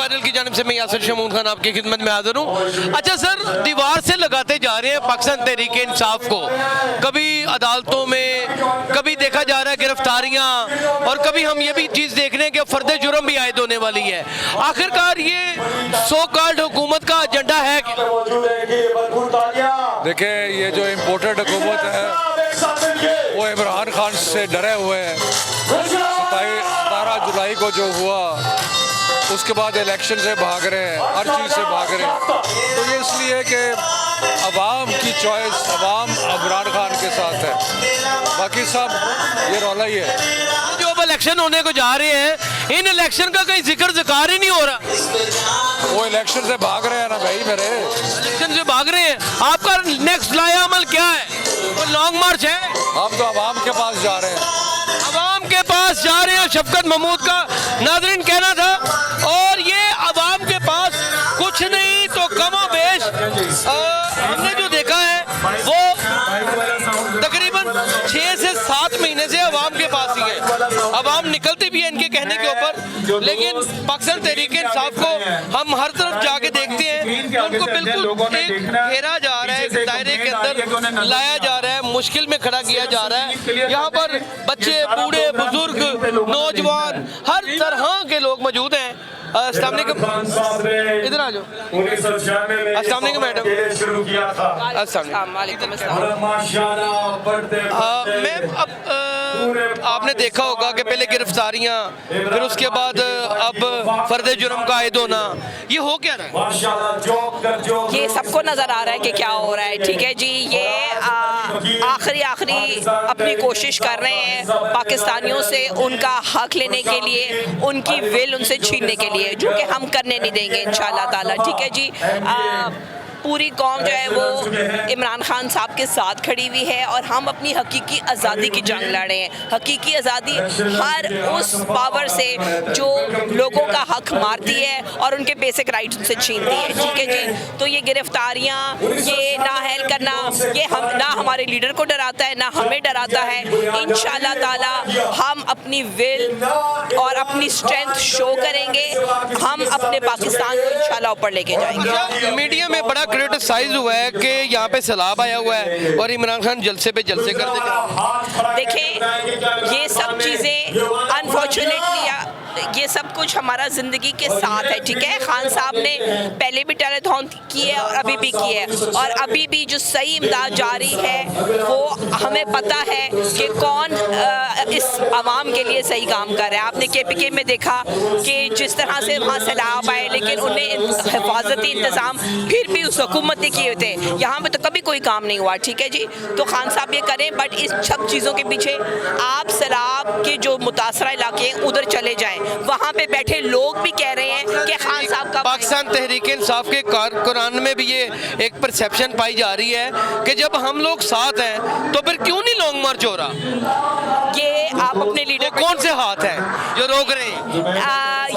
Panel की जानिब से मैं यासिर शमून खान आपकी खिदमत में हाजिर हूँ। अच्छा सर, दीवार से लगाते जा रहे हैं पाकिस्तान तहरीक इंसाफ को, कभी अदालतों में, कभी देखा जा रहा है गिरफ्तारियाँ, और कभी हम ये भी चीज़ देख रहे हैं कि फर्द जुर्म भी आयद होने वाली है। आखिरकार ये सो कॉल्ड हुकूमत का एजेंडा है क्या? देखिए, ये जो इम्पोर्टेड हुकूमत है वो इमरान खान से डरे हुए हैं। 17 जुलाई को जो हुआ उसके बाद इलेक्शन से भाग रहे हैं, हर चीज़ से भाग रहे हैं। तो ये इसलिए कि अवाम की चॉइस, अवाम इमरान खान के साथ है, बाकी सब ये रौला ही है। जो अब इलेक्शन होने को जा रहे हैं, इन इलेक्शन का कहीं जिक्र ज़िकार ही नहीं हो रहा। वो इलेक्शन से भाग रहे हैं ना भाई मेरे, इलेक्शन से भाग रहे हैं। आपका नेक्स्ट लाया अमल क्या है? वो लॉन्ग मार्च है? हम तो अवाम के पास जा रहे हैं। अवाम के पास जा रहे हैं, शफकत महमूद का नाज़रीन कहना था। और ये अवाम के पास कुछ नहीं तो कमो बेश हमने जो देखा है वो तकरीबन 6 से 7 महीने से अवाम के पास ही है। अवाम निकलती भी है इनके कहने के ऊपर, लेकिन पाकिस्तान तहरीक इंसाफ को हम हर तरफ जाके देखते हैं कि उनको बिल्कुल एक घेरा जा रहा है, दायरे के अंदर लाया जा रहा है, मुश्किल में खड़ा किया जा रहा है। यहाँ पर बच्चे, बूढ़े, बुजुर्ग, नौजवान, हर तरह के लोग मौजूद हैं। अस्सलाम वालेकुम, इधर आ जाओ। अस्सलाम वालेकुम मैडम। अस्सलाम वालेकुम। मैम, अब आपने देखा होगा कि पहले गिरफ्तारियां, फिर उसके बाद अब फर्द जुर्म का आयद होना, ये हो क्या रहा है? ये सबको नज़र आ रहा है कि क्या हो रहा है। ठीक है जी, ये आखिरी अपनी कोशिश कर रहे हैं पाकिस्तानियों से उनका हक लेने के लिए, उनकी विल उनसे छीनने के लिए, जो कि हम करने नहीं देंगे इंशाल्लाह ताला। ठीक है जी, पूरी कौम जो है वो इमरान खान साहब के साथ खड़ी हुई है और हम अपनी हकीकी आज़ादी की जंग लड़ रहे हैं। हकीकी आज़ादी हर उस पावर से जो लोगों का हक मारती है और उनके बेसिक राइट्स उनसे छीनती है। ठीक है जी, तो ये गिरफ्तारियाँ, ये नाअहल करना, ये हम ना हमारे लीडर को डराता है ना हमें डराता है। इंशाल्लाह ताला हम अपनी विल और अपनी स्ट्रेंथ शो करेंगे, हम अपने पाकिस्तान को इंशाल्लाह ऊपर लेके जाएंगे। मीडिया में बड़ा क्रिटिसाइज हुआ है कि यहाँ पे सैलाब आया हुआ है और इमरान खान जलसे पे जलसे कर देगा। देखें, ये सब चीज़ें अनफॉर्चुनेटली ये सब कुछ हमारा ज़िंदगी के साथ है। ठीक है, खान साहब ने पहले भी टेलीथॉन की है और अभी भी की है, और अभी भी जो सही इमदाद जारी है वो हमें पता है कि कौन इस आवाम के लिए सही काम कर रहा है। आपने KPK में देखा कि जिस तरह से वहाँ सैलाब आए, लेकिन उन्हें हिफाजती इंतज़ाम फिर भी उस हुकूमत ने किए थे। यहाँ पे तो कभी कोई काम नहीं हुआ। ठीक है जी, तो खान साहब ये करें, बट इस सब चीज़ों के पीछे आप सैलाब के जो मुतासरा इलाके हैं उधर चले जाएँ, वहाँ पे बैठे लोग भी कह रहे हैं कि खान साहब का पाकिस्तान तहरीक इंसाफ के कारकुनान में भी ये एक परसेप्शन पाई जा रही है कि जब हम लोग साथ हैं तो फिर क्यों नहीं लॉन्ग मार्च हो रहा? ये आप अपने लीडर कौन से हाथ हैं जो रोक रहे हैं?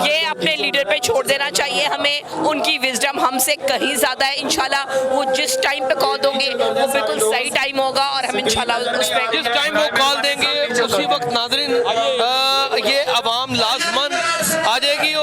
ये अपने लीडर पे छोड़ देना चाहिए हमें। उनकी विजडम हमसे कहीं ज़्यादा है। इंशाल्लाह वो जिस टाइम पे कॉल दोगे वो बिल्कुल सही टाइम होगा और हम इंशाल्लाह उस पर जिस टाइम वो कॉल देंगे उसी वक्त नाज़रीन ये अवाम लाजमन आ जाएगी।